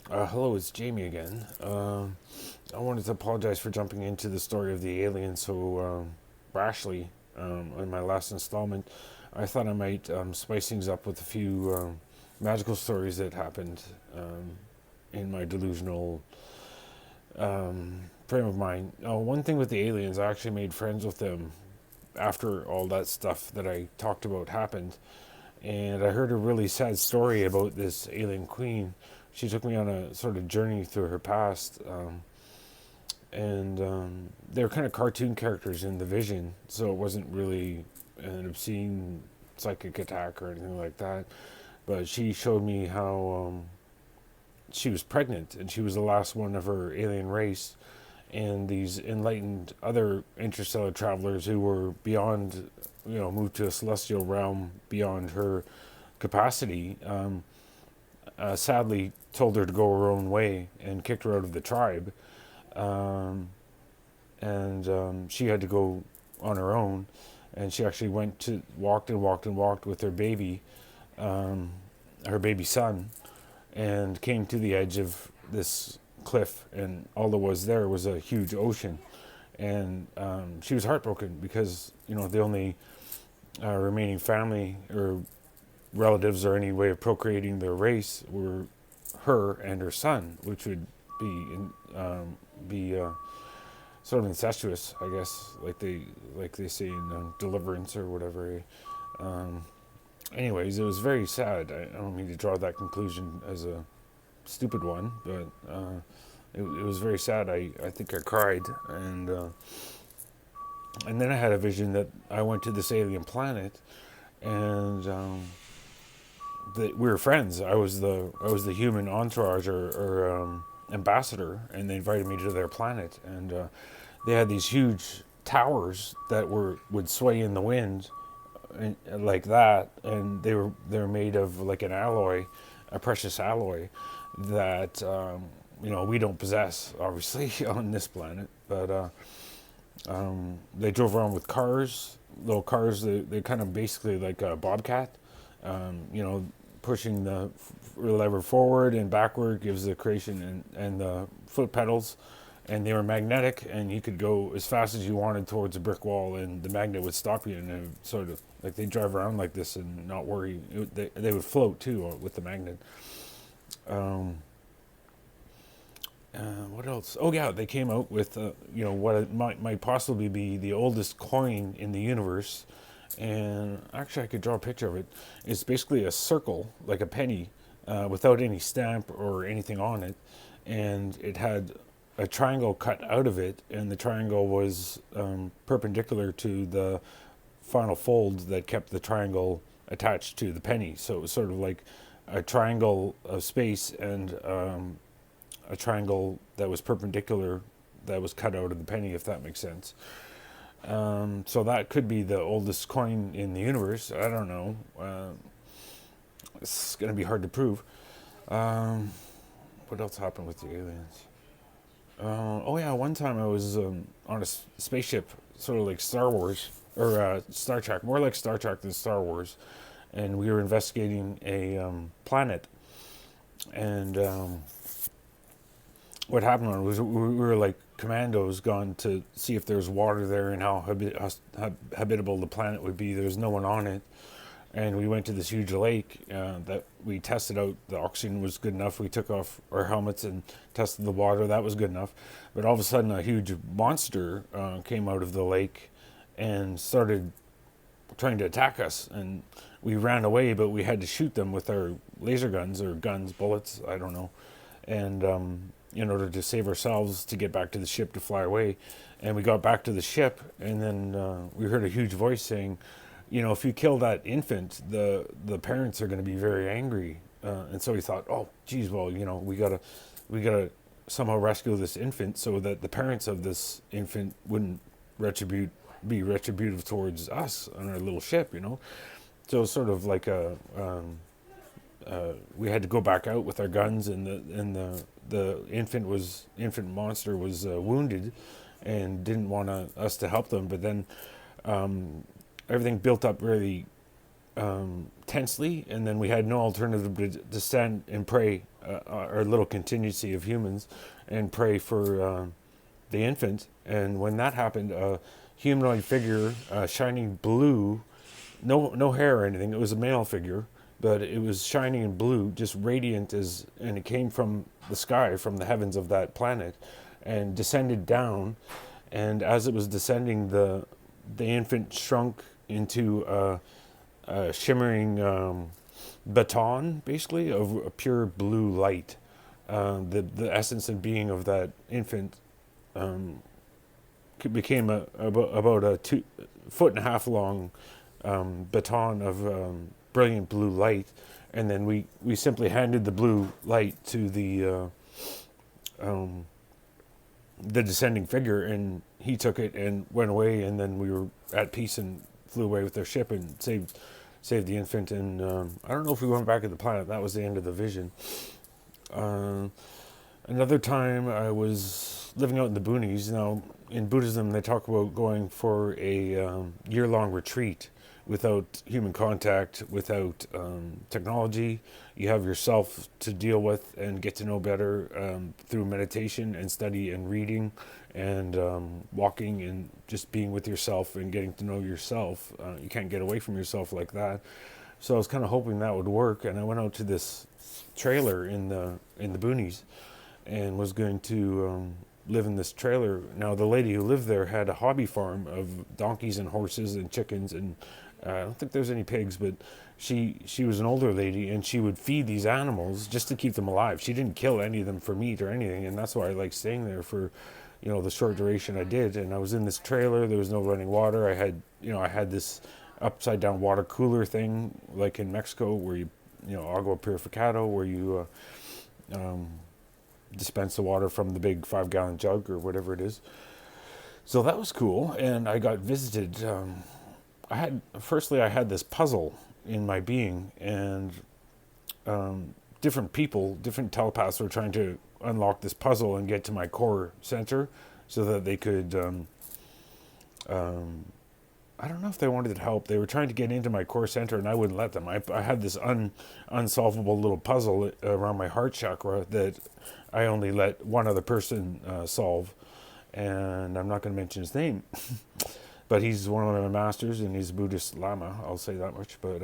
Hello, it's Jamie again. I wanted to apologize for jumping into the story of the alien so rashly in my last installment. I thought I might spice things up with a few magical stories that happened in my delusional frame of mind. One thing with the aliens, I actually made friends with them after all that stuff that I talked about happened. And I heard a really sad story about this alien queen. She took me on a sort of journey through her past, and they were kind of cartoon characters in the vision, so it wasn't really an obscene psychic attack or anything like that. But she showed me how she was pregnant, and she was the last one of her alien race, and these enlightened other interstellar travelers who were beyond, moved to a celestial realm beyond her capacity, sadly told her to go her own way and kicked her out of the tribe. Um, and she had to go on her own. And she actually walked and walked and walked with um, her baby son, and came to the edge of this cliff. And all there was there was a huge ocean. And she was heartbroken because, the only remaining family or relatives or any way of procreating their race were her and her son, which would be sort of incestuous, I guess, like they say in Deliverance or whatever. Um, Anyways, it was very sad. I don't mean to draw that conclusion as a stupid one, but it was very sad. I think I cried, and then I had a vision that I went to this alien planet, and that we were friends. I was the human entourage or ambassador, and they invited me to their planet, and they had these huge towers that would sway in the wind, and, like that, and they're made of like an alloy, a precious alloy that we don't possess, obviously, on this planet, but. They drove around with cars, little cars. They're kind of basically like a bobcat, you know, pushing the lever forward and backward gives the creation and the foot pedals. And they were magnetic, and you could go as fast as you wanted towards a brick wall, and the magnet would stop you. And it would sort of like they drive around like this and not worry. They would float too with the magnet. Um, what else? Oh yeah, they came out with what it might possibly be the oldest coin in the universe, and actually I could draw a picture of it. It's basically a circle, like a penny, without any stamp or anything on it, and it had a triangle cut out of it, and the triangle was perpendicular to the final fold that kept the triangle attached to the penny. So it was sort of like a triangle of space and a triangle that was perpendicular that was cut out of the penny, if that makes sense. So that could be the oldest coin in the universe. I don't know. It's going to be hard to prove. Um, what else happened with the aliens? Oh yeah, one time I was on a spaceship, sort of like Star Wars or Star Trek, more like Star Trek than Star Wars, and we were investigating a planet. And what happened was we were like commandos gone to see if there's water there and how habitable the planet would be. There's no one on it, and we went to this huge lake that we tested out. The oxygen was good enough. We took off our helmets and tested the water. That was good enough. But all of a sudden, a huge monster came out of the lake and started trying to attack us. And we ran away, but we had to shoot them with our laser guns or guns, bullets, I don't know. And in order to save ourselves to get back to the ship to fly away. And we got back to the ship, and then we heard a huge voice saying, if you kill that infant, the parents are going to be very angry. And so we thought, oh, geez, well, we gotta somehow rescue this infant so that the parents of this infant wouldn't be retributive towards us on our little ship. So it's sort of like we had to go back out with our guns, and the infant monster was wounded, and didn't want us to help them. But then everything built up really tensely, and then we had no alternative but to stand and pray our little contingency of humans, and pray for the infant. And when that happened, a humanoid figure, shining blue, no hair or anything. It was a male figure, but it was shining in blue, just radiant as, and it came from the sky, from the heavens of that planet, and descended down. And as it was descending, the infant shrunk into a shimmering baton, basically, of a pure blue light. The essence and being of that infant became about a 2.5 foot long baton of brilliant blue light, and then we simply handed the blue light to the descending figure, and he took it and went away, and then we were at peace and flew away with their ship and saved the infant. And I don't know if we went back to the planet. That was the end of the vision. Another time I was living out in the boonies. Now, in Buddhism, they talk about going for a year-long retreat without human contact, without technology. You have yourself to deal with and get to know better through meditation and study and reading and walking and just being with yourself and getting to know yourself. You can't get away from yourself like that. So I was kind of hoping that would work, and I went out to this trailer in the boonies and was going to live in this trailer. Now, the lady who lived there had a hobby farm of donkeys and horses and chickens, and I don't think there's any pigs, but she was an older lady, and she would feed these animals just to keep them alive. She didn't kill any of them for meat or anything, and that's why I liked staying there for, the short duration I did. And I was in this trailer. There was no running water. I had this upside down water cooler thing, like in Mexico, where agua purificado, where you dispense the water from the big 5-gallon jug or whatever it is. So that was cool, and I got visited. I had this puzzle in my being, and different people, different telepaths were trying to unlock this puzzle and get to my core center so that they could, I don't know if they wanted help. They were trying to get into my core center, and I wouldn't let them. I had this unsolvable little puzzle around my heart chakra that I only let one other person solve, and I'm not going to mention his name. But he's one of my masters, and he's a Buddhist Lama, I'll say that much. But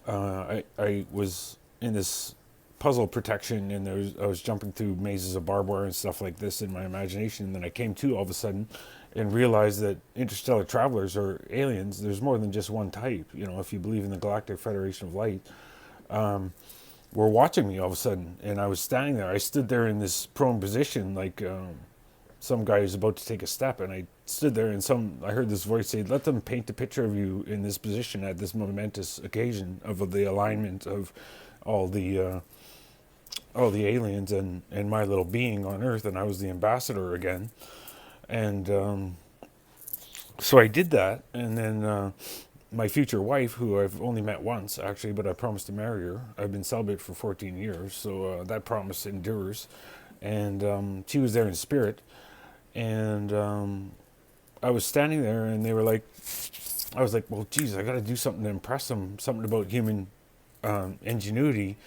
I was in this puzzle protection, and I was jumping through mazes of barbed wire and stuff like this in my imagination. And then I came to all of a sudden and realized that interstellar travelers or aliens, there's more than just one type. If you believe in the Galactic Federation of Light, were watching me all of a sudden. And I was standing there. I stood there in this prone position, like some guy who's about to take a step, and I stood there, and I heard this voice say, "Let them paint a picture of you in this position at this momentous occasion of the alignment of all the aliens and my little being on Earth." And I was the ambassador again, and so I did that. And then my future wife, who I've only met once actually, but I promised to marry her. I've been celibate for 14 years, so that promise endures. And she was there in spirit. And I was standing there, and I was like, well, geez, I got to do something to impress them, something about human ingenuity.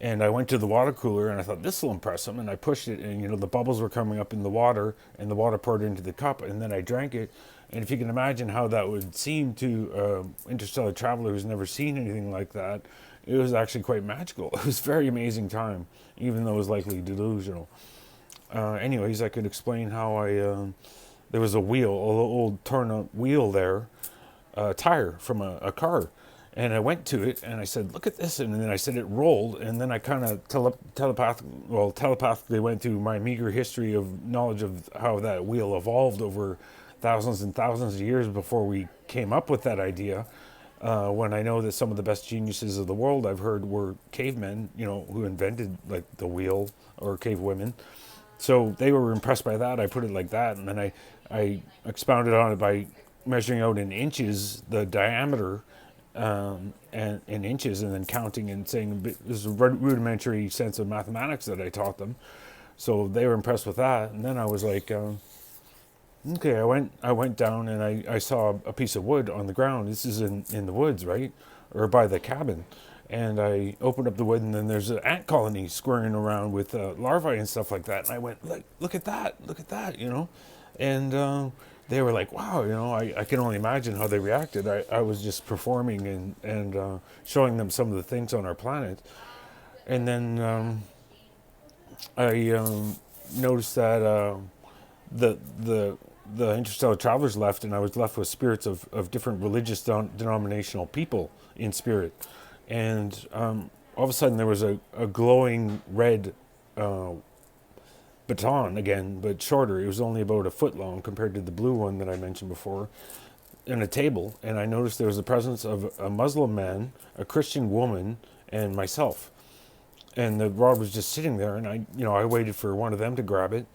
And I went to the water cooler, and I thought, this will impress them. And I pushed it, and, the bubbles were coming up in the water, and the water poured into the cup, and then I drank it. And if you can imagine how that would seem to interstellar traveler who's never seen anything like that, it was actually quite magical. It was a very amazing time, even though it was likely delusional. Anyways, I could explain how there was a wheel, an old torn up wheel there, a tire from a car. And I went to it, and I said, look at this. And then I said it rolled, and then I kind of telepathically went through my meager history of knowledge of how that wheel evolved over thousands and thousands of years before we came up with that idea. When I know that some of the best geniuses of the world I've heard were cavemen, who invented like the wheel, or cave women. So they were impressed by that. I put it like that, and then I expounded on it by measuring out in inches the diameter, and in inches, and then counting and saying this is a rudimentary sense of mathematics that I taught them. So they were impressed with that, and then I was like, okay. I went down, and I saw a piece of wood on the ground. This is in the woods, right, or by the cabin. And I opened up the wood, and then there's an ant colony squirming around with larvae and stuff like that. And I went, look at that, you know. And they were like, wow, you know, I can only imagine how they reacted. I was just performing and showing them some of the things on our planet. And then I noticed that the the the interstellar travelers left, and I was left with spirits of different religious denominational people in spirit. And all of a sudden, there was a glowing red baton again, but shorter. It was only about a foot long compared to the blue one that I mentioned before, and a table. And I noticed there was the presence of a Muslim man, a Christian woman, and myself. And the rod was just sitting there, and I waited for one of them to grab it.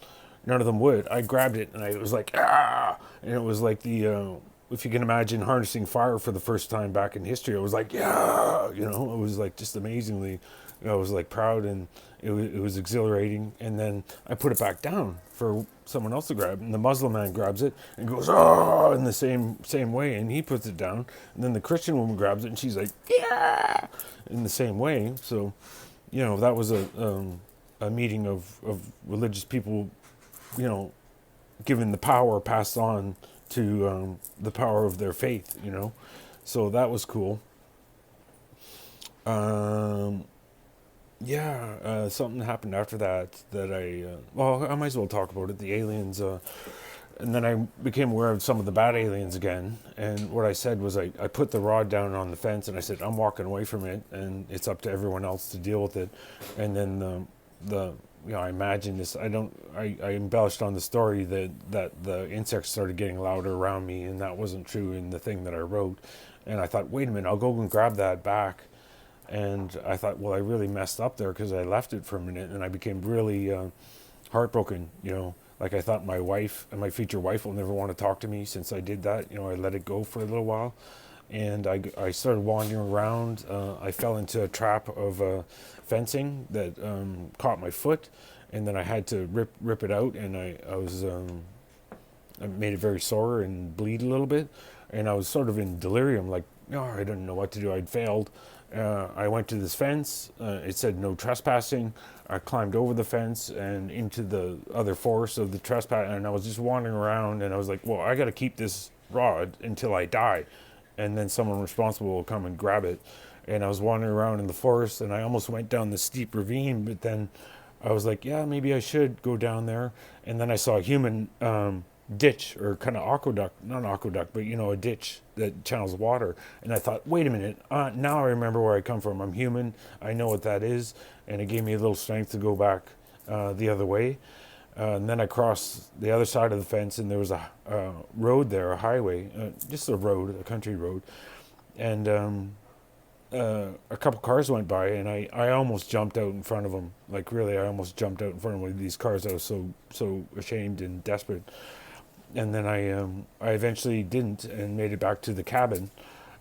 None of them would. I grabbed it, and I was like, ah! And it was like if you can imagine harnessing fire for the first time back in history, it was like, yeah! You know, it was like just amazingly, I was like proud, and it was exhilarating. And then I put it back down for someone else to grab, and the Muslim man grabs it and goes, oh, in the same way, and he puts it down. And then the Christian woman grabs it, and she's like, yeah! In the same way. So, that was a meeting of religious people, given the power passed on to the power of their faith, So that was cool. Something happened after that I might as well talk about it. The aliens, and then I became aware of some of the bad aliens again. And what I said was I put the rod down on the fence, and I said, I'm walking away from it, and it's up to everyone else to deal with it. And then I imagined this. I embellished on the story that the insects started getting louder around me, and that wasn't true in the thing that I wrote. And I thought, wait a minute, I'll go and grab that back. And I thought, well, I really messed up there because I left it for a minute, and I became really heartbroken, Like I thought my wife and my future wife will never want to talk to me since I did that. I let it go for a little while. And I started wandering around. I fell into a trap of fencing that caught my foot, and then I had to rip it out, and I made it very sore and bleed a little bit, and I was sort of in delirium, like, I didn't know what to do. I'd failed. I went to this fence. It said no trespassing. I climbed over the fence and into the other forest of the trespass, and I was just wandering around, and I was like, well, I got to keep this rod until I die, and then someone responsible will come and grab it. And I was wandering around in the forest, and I almost went down the steep ravine, but then I was like, yeah, maybe I should go down there. And then I saw a human ditch, or kind of aqueduct, not aqueduct, but a ditch that channels water. And I thought, wait a minute, now I remember where I come from. I'm human. I know what that is. And it gave me a little strength to go back the other way. And then I crossed the other side of the fence, and there was a road there, a highway, just a road, a country road. And a couple cars went by, and I almost jumped out in front of them. Like, really, I almost jumped out in front of one of these cars. I was so ashamed and desperate. And then I eventually didn't, and made it back to the cabin.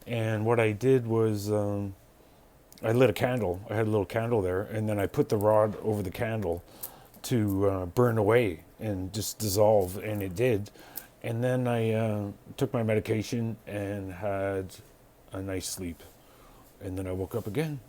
And what I did was I lit a candle. I had a little candle there, and then I put the rod over the candle to burn away and just dissolve, and it did. And then I took my medication and had a nice sleep. And then I woke up again.